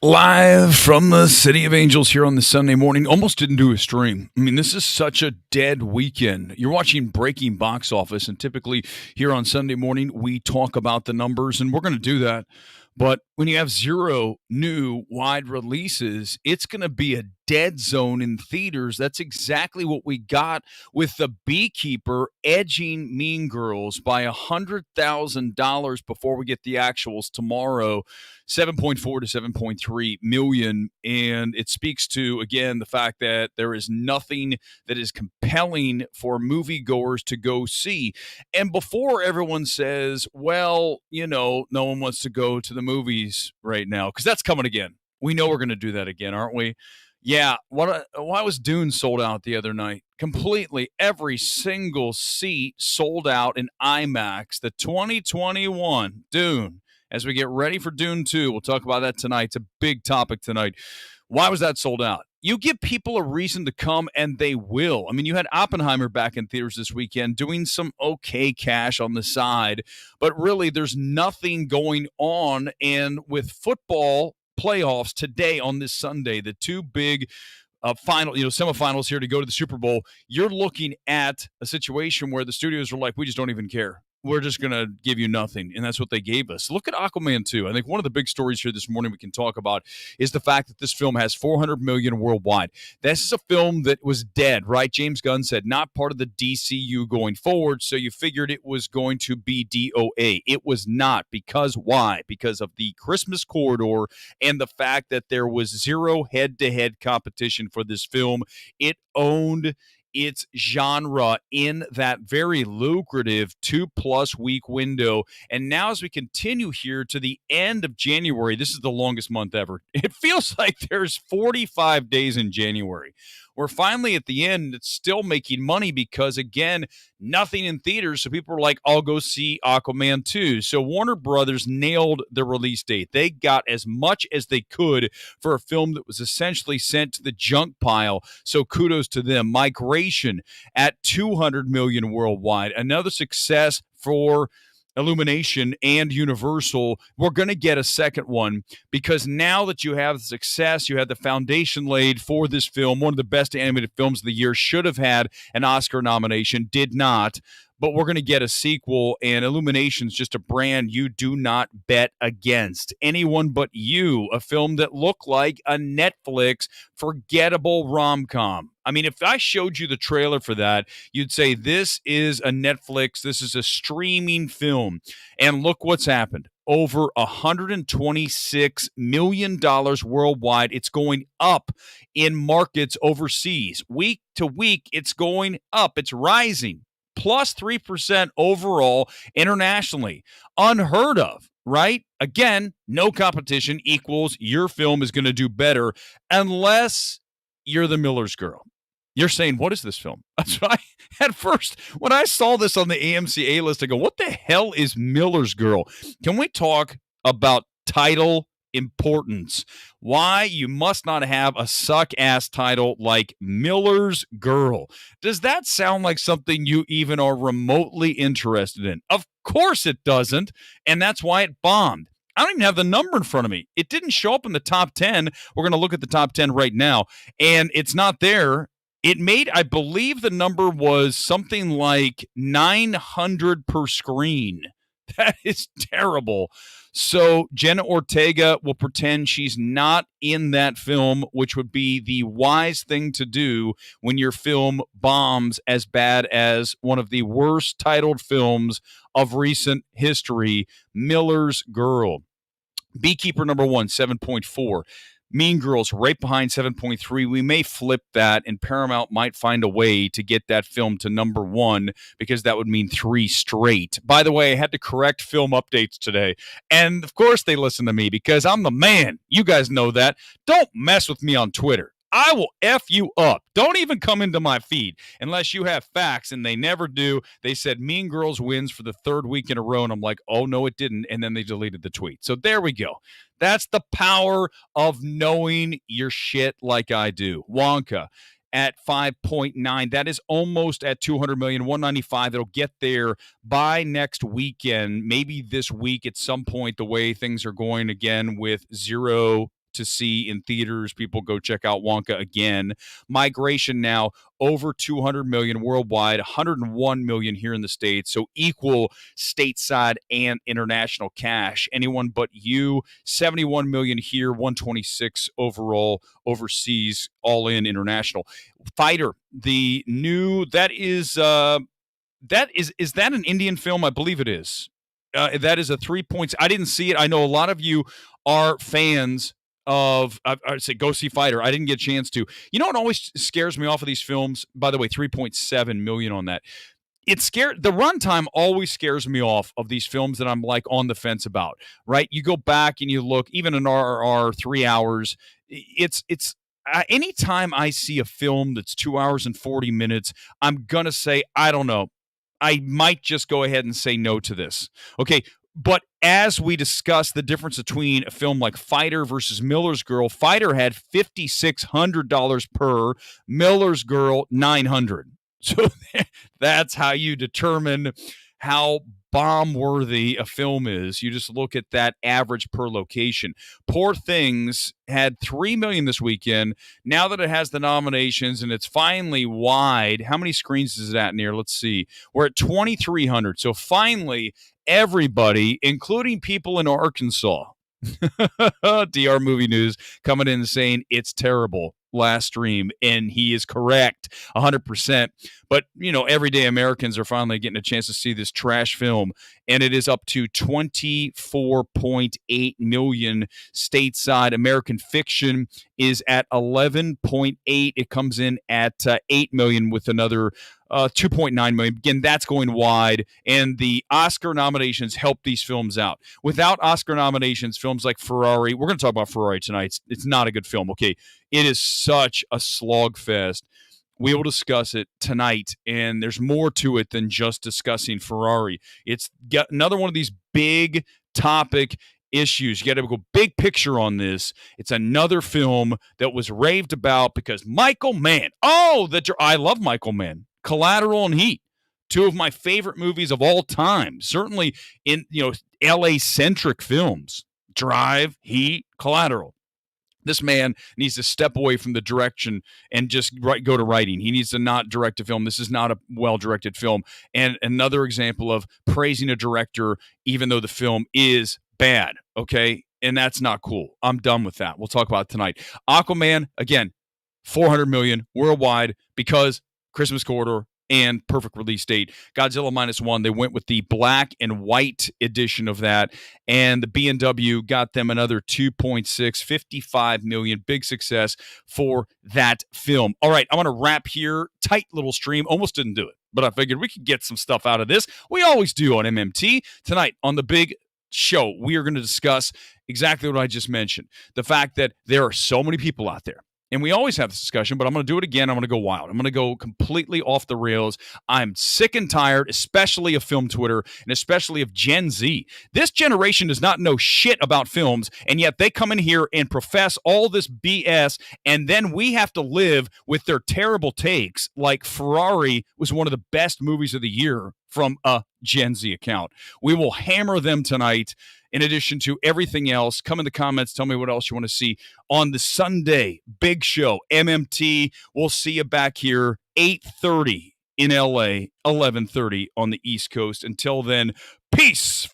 Live from the City of Angels here on this Sunday morning. Almost didn't do a stream. I mean, this is such a dead weekend. You're watching Breaking Box Office, and typically here on Sunday morning, we talk about the numbers, and we're going to do that. But when you have zero new wide releases, it's going to be a dead zone in theaters. That's exactly what we got with The Beekeeper edging Mean Girls by $100,000 before we get the actuals tomorrow. 7.4 to 7.3 million. And it speaks to, again, the fact that there is nothing that is compelling for moviegoers to go see. And before everyone says, well, no one wants to go to the movies right now, because that's coming again. We know we're going to do that again, aren't we? Yeah. Why was Dune sold out the other night? Completely every single seat sold out in IMAX. The 2021 Dune. As we get ready for Dune 2, we'll talk about that tonight. It's a big topic tonight. Why was that sold out? You give people a reason to come, and they will. I mean, you had Oppenheimer back in theaters this weekend doing some okay cash on the side, but really there's nothing going on. And with football playoffs today on this Sunday, the two big semifinals here to go to the Super Bowl, you're looking at a situation where the studios are like, we just don't even care. We're just going to give you nothing. And that's what they gave us. Look at Aquaman 2. I think one of the big stories here this morning we can talk about is the fact that this film has $400 million worldwide. This is a film that was dead, right? James Gunn said not part of the DCU going forward. So you figured it was going to be DOA. It was not. Because why? Because of the Christmas corridor and the fact that there was zero head-to-head competition for this film. It owned its genre in that very lucrative 2+ week window. And now as we continue here to the end of January, this is the longest month ever. It feels like there's 45 days in January. We're finally at the end. It's still making money because, again, nothing in theaters. So people are like, I'll go see Aquaman 2. So Warner Brothers nailed the release date. They got as much as they could for a film that was essentially sent to the junk pile. So kudos to them. Migration at $200 million worldwide. Another success for Illumination and Universal. We're going to get a second one because now that you have the success, you had the foundation laid for this film, one of the best animated films of the year, should have had an Oscar nomination, did not. But we're going to get a sequel, and Illumination's just a brand you do not bet against. Anyone But You, a film that looked like a Netflix forgettable rom-com. I mean, if I showed you the trailer for that, you'd say this is a Netflix, this is a streaming film. And look what's happened. Over $126 million worldwide. It's going up in markets overseas. Week to week, it's going up. It's rising. Plus 3% overall internationally. Unheard of, right? Again, no competition equals your film is going to do better unless you're the Miller's Girl. You're saying, what is this film? That's why at first, when I saw this on the AMC A list, I go, what the hell is Miller's Girl? Can we talk about title importance? Why you must not have a suck-ass title like Miller's Girl. Does that sound like something you even are remotely interested in? Of course it doesn't, and that's why it bombed. I don't even have the number in front of me. It didn't show up in the top 10. We're going to look at the top 10 right now, and it's not there. It made, I believe the number was something like 900 per screen. That is terrible. So Jenna Ortega will pretend she's not in that film, which would be the wise thing to do when your film bombs as bad as one of the worst titled films of recent history, Miller's Girl. Beekeeper number 1, 7.4. Mean Girls right behind 7.3. We may flip that, and Paramount might find a way to get that film to number 1 because that would mean 3 straight. By the way, I had to correct film updates today. And, of course, they listen to me because I'm the man. You guys know that. Don't mess with me on Twitter. I will F you up. Don't even come into my feed unless you have facts, and they never do. They said Mean Girls wins for the 3rd week in a row, and I'm like, oh, no, it didn't, and then they deleted the tweet. So there we go. That's the power of knowing your shit like I do. Wonka at 5.9. That is almost at 200 million, 195. It'll get there by next weekend, maybe this week at some point, the way things are going again with zero to see in theaters. People go check out Wonka again. Migration now over 200 million worldwide, 101 million here in the States. So equal stateside and international cash. Anyone But You, 71 million here, 126 overall overseas, all in international. Fighter, the new is that an Indian film? I believe it is. That is a 3 points. I didn't see it. I know a lot of you are fans of, I'd say, go see Fighter. I didn't get a chance to. You know what always scares me off of these films? By the way, 3.7 million on that. The runtime always scares me off of these films that I'm like on the fence about, right? You go back and you look, even an RRR, 3 hours. It's anytime I see a film that's 2 hours and 40 minutes, I'm going to say, I don't know. I might just go ahead and say no to this. Okay, but as we discuss the difference between a film like Fighter versus Miller's Girl, Fighter had $5,600 per, Miller's Girl $900. So that's how you determine how bomb-worthy a film is. You just look at that average per location. Poor Things had $3 million this weekend. Now that it has the nominations and it's finally wide, how many screens is it at near? Let's see. We're at 2,300. So finally, everybody, including people in Arkansas, DR Movie News coming in and saying it's terrible last stream, and he is correct 100%. But everyday Americans are finally getting a chance to see this trash film, and it is up to 24.8 million stateside. American Fiction is at 11.8. It comes in at 8 million with another 2.9 million. Again, that's going wide, and the Oscar nominations help these films out. Without Oscar nominations, films like Ferrari, we're going to talk about Ferrari tonight. It's not a good film, okay? It is such a slogfest. We will discuss it tonight, and there's more to it than just discussing Ferrari. It's got another one of these big topic issues. You got to go big picture on this. It's another film that was raved about because Michael Mann. I love Michael Mann. Collateral and Heat, two of my favorite movies of all time. Certainly in LA-centric films. Drive, Heat, Collateral. This man needs to step away from the direction and just go to writing. He needs to not direct a film. This is not a well-directed film. And another example of praising a director even though the film is bad, okay? And that's not cool. I'm done with that. We'll talk about it tonight. Aquaman, again, 400 million worldwide because Christmas Corridor and perfect release date. Godzilla -1, they went with the black and white edition of that, and the B&W got them another 2.6, 55 million. Big success for that film. All right, I want to wrap here. Tight little stream. Almost didn't do it, but I figured we could get some stuff out of this. We always do on MMT. Tonight on the big show, we are going to discuss exactly what I just mentioned. The fact that there are so many people out there. And we always have this discussion, but I'm going to do it again. I'm going to go wild. I'm going to go completely off the rails. I'm sick and tired, especially of film Twitter, and especially of Gen Z. This generation does not know shit about films, and yet they come in here and profess all this BS, and then we have to live with their terrible takes, like Ferrari was one of the best movies of the year from a Gen Z account. We will hammer them tonight. In addition to everything else, come in the comments. Tell me what else you want to see on the Sunday big show, MMT. We'll see you back here, 8:30 in LA, 11:30 on the East Coast. Until then, peace.